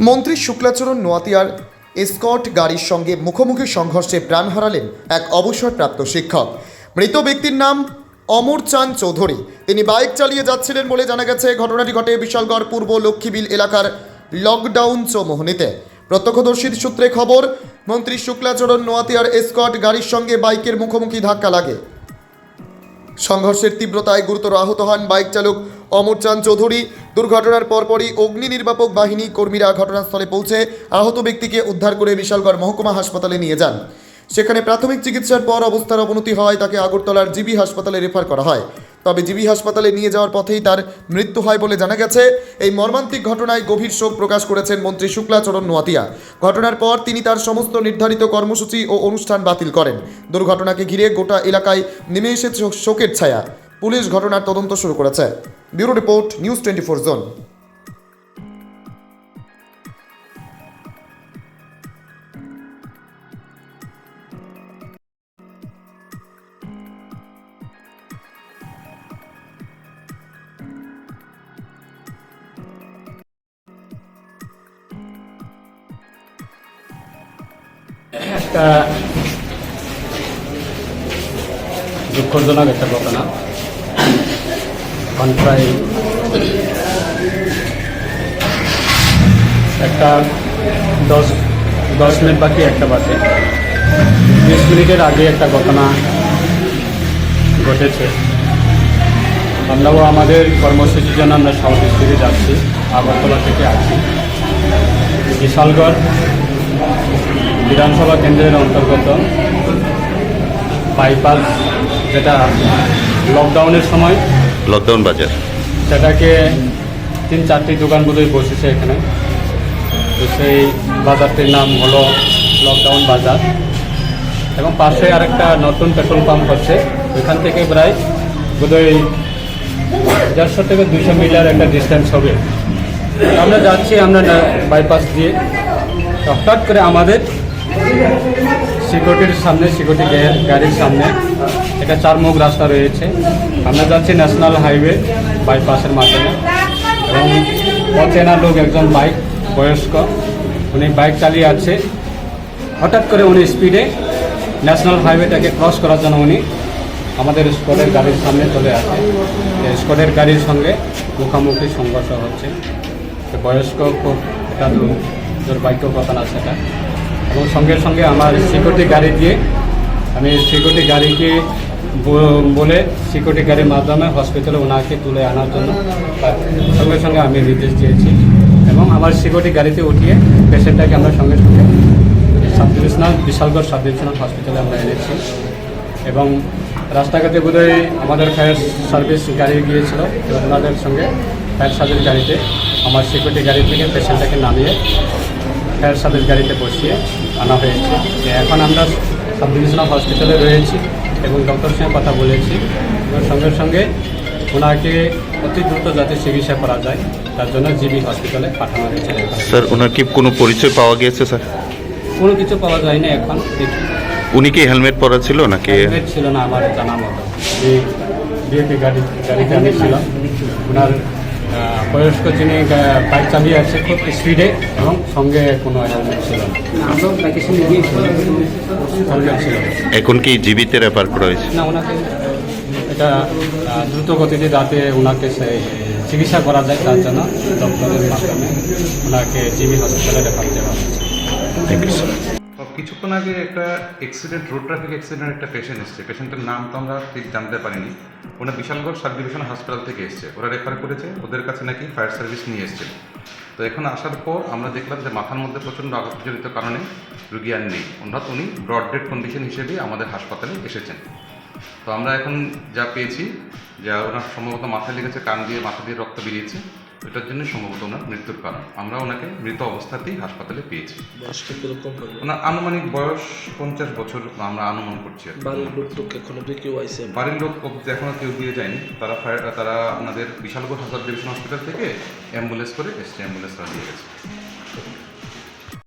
মন্ত্রী শুক্লাচরণ নোয়াতিয়ার এসকর্ট গাড়ির সঙ্গে মুখোমুখি সংঘর্ষে প্রাণ হারালেন এক অবসরপ্রাপ্ত শিক্ষক। মৃত ব্যক্তির নাম অমর চাঁদ চৌধুরী। তিনি বাইক চালিয়ে যাচ্ছিলেন বলে জানা গেছে। ঘটনাটি ঘটে বিশালগড় পূর্ব লক্ষ্মীবিল এলাকার লকডাউন চৌমোহনীতে। প্রত্যক্ষদর্শীর সূত্রে খবর, মন্ত্রী শুক্লাচরণ নোয়াতিয়ার এসকর্ট গাড়ির সঙ্গে বাইকের মুখোমুখি ধাক্কা লাগে। সংঘর্ষের তীব্রতায় গুরুতর আহত হন বাইক চালক অমর চাঁদ চৌধুরী। দুর্ঘটনার পরপরই অগ্নি নির্বাপক বাহিনী কর্মীরা ঘটনাস্থলে পৌঁছে আহত ব্যক্তিকে উদ্ধার করে বিশালগড় মহকুমা হাসপাতালে নিয়ে যান। সেখানে প্রাথমিক চিকিৎসার পর অবস্থার অবনতি হওয়ায় তাকে আগরতলার জিবি হাসপাতালে রেফার করা হয়। তবে জিবি হাসপাতালে নিয়ে যাওয়ার পথেই তার মৃত্যু হয় বলে জানা গেছে। এই মর্মান্তিক ঘটনায় গভীর শোক প্রকাশ করেছেন মন্ত্রী শুক্লাচরণ নোয়াতিয়া। ঘটনার পর তিনি তার সমস্ত নির্ধারিত কর্মসূচি ও অনুষ্ঠান বাতিল করেন। দুর্ঘটনাকে ঘিরে গোটা এলাকায় নেমে এসেছে শোকের ছায়া। পুলিশ ঘটনার তদন্ত শুরু করেছে। Bureau report, news 24 zone. একটা দুঃখজনক একটা ঘটনা। প্রায় একটা 10 মিনিট বাকি একটা বাজে 20 মিনিটের আগে একটা ঘটনা ঘটেছে। আমরাও আমাদের কর্মসূচির জন্য আমরা সাউথ স্ট্রিটে যাচ্ছি, আগরতলা থেকে আছি। বিশালগড় বিধানসভা কেন্দ্রের অন্তর্গত বাইপাস, যেটা লকডাউনের সময় লকডাউন বাজার, সেটাকে 3-4টি দোকান বোধহয় বসেছে এখানে। তো সেই বাজারটির নাম হলো লকডাউন বাজার এবং পাশে আরেকটা নতুন পেট্রোল পাম্প হচ্ছে। ওইখান থেকে প্রায় বোধহয় 150 থেকে 200 মিটার একটা ডিস্টেন্স হবে। আমরা যাচ্ছি, আমরা বাইপাস দিয়ে হঠাৎ করে আমাদের সিকিউরিটির সামনে, সিকিউরিটি গাড়ির সামনে একটা 4 মুখ রাস্তা রয়েছে। আমরা যাচ্ছি ন্যাশনাল হাইওয়ে বাইপাসের মাধ্যমে এবং অচেনা লোক একজন বাইক, বয়স্ক, উনি বাইক চালিয়ে আছে। হঠাৎ করে উনি স্পিডে ন্যাশনাল হাইওয়েটাকে ক্রস করার জন্য উনি আমাদের স্কোয়াডের গাড়ির সামনে চলে আসে। স্কোয়াডের গাড়ির সঙ্গে মুখোমুখি সংঘর্ষ হচ্ছে। বয়স্ক খুব একটা দুর্ভাগ্য ঘটনা সেটা। এবং সঙ্গে সঙ্গে আমার সিকিউরিটি গাড়ি দিয়ে আমি সিকিউরিটি গাড়িকে বলে সিকিউরিটি গাড়ির মাধ্যমে হসপিটালে ওনাকে তুলে আনার জন্য সঙ্গে সঙ্গে আমি নির্দেশ দিয়েছি এবং আমার সিকিউরিটি গাড়িতে উঠিয়ে পেশেন্টটাকে আমরা সঙ্গে সঙ্গে বিশালগড় সাব ডিভিশনাল হসপিটালে আমরা এনেছি। এবং রাস্তাঘাটে বোধহয় আমাদের ফায়ার সার্ভিস গাড়ি গিয়েছিল এবং ওনাদের সঙ্গে ফায়ার সার্ভিস গাড়িতে আমার সিকিউরিটি গাড়ি থেকে পেশেন্টটাকে নামিয়ে ফায়ার সার্ভিস গাড়িতে বসিয়ে আনা হয়েছে। এখন আমরা সাব ডিভিশনাল হসপিটালে রয়েছি এবং ডক্টরের সঙ্গে কথা বলেছি এবং সঙ্গে সঙ্গে ওনাকে অতি দ্রুত যাতে চিকিৎসা করা যায় তার জন্য জিবি হসপিটালে পাঠানো হয়েছে। স্যার, ওনার কি কোনো পরিচয় পাওয়া গিয়েছে? স্যার, কোনো কিছু পাওয়া যায়নি এখন। উনি কি হেলমেট পরা ছিল নাকি? হেলমেট ছিল না আমার জানা মতো। বিএপি গাড়িতে আমি ছিলাম। ওনার বয়স্ক যিনি বাইক চালিয়ে আছে খুব স্পিডে এবং সঙ্গে কোনো হেলমেট ছিল না। হেলমেট ছিল এখন কি জীবিতে রেফার করা হয়েছে? না, ওনাকে এটা দ্রুত গতিতে যাতে ওনাকে সেই চিকিৎসা করা যায় তার জন্য ডক্টরের মাধ্যমে ওনাকে জিবি হসপিটালে রেফার দেওয়া হয়েছে। Thank you sir. কিছুক্ষণ আগে একটা রোড ট্রাফিক অ্যাক্সিডেন্ট একটা পেশেন্ট এসছে। পেশেন্টের নাম তো আমরা ঠিক জানতে পারিনি। ওরা বিশালগড় সাব ডিভিশন হাসপাতাল থেকে এসছে। ওরা রেফার করেছে, ওদের কাছে নাকি ফায়ার সার্ভিস নিয়ে এসছে। তো এখন আসার পর আমরা দেখলাম যে মাথার মধ্যে প্রচণ্ড আঘাতজনিত কারণে রুগী আর নেই। উনি ব্রড ডেড কন্ডিশন হিসেবে আমাদের হাসপাতালে এসেছেন। তো আমরা এখন যা পেয়েছি, যা ওনার সম্ভবত মাথায় লেগেছে, কান দিয়ে মাথা দিয়ে রক্ত বেরিয়েছে, এটার জন্য সম্ভবত ওনার মৃত্যুর কারণ। আমরা ওনাকে মৃত অবস্থাতেই হাসপাতালে পেয়েছি। ওনার আনুমানিক বয়স 50 বছর আমরা অনুমান করছি। বাড়ির লোক এখনো কেউ দিয়ে যায়নি। তারা আপনাদের বিশালগড় হাসপাতাল ডিভিশন হসপিটাল থেকে অ্যাম্বুলেন্স করে এসছে, অ্যাম্বুলেন্সরা দিয়ে গেছে।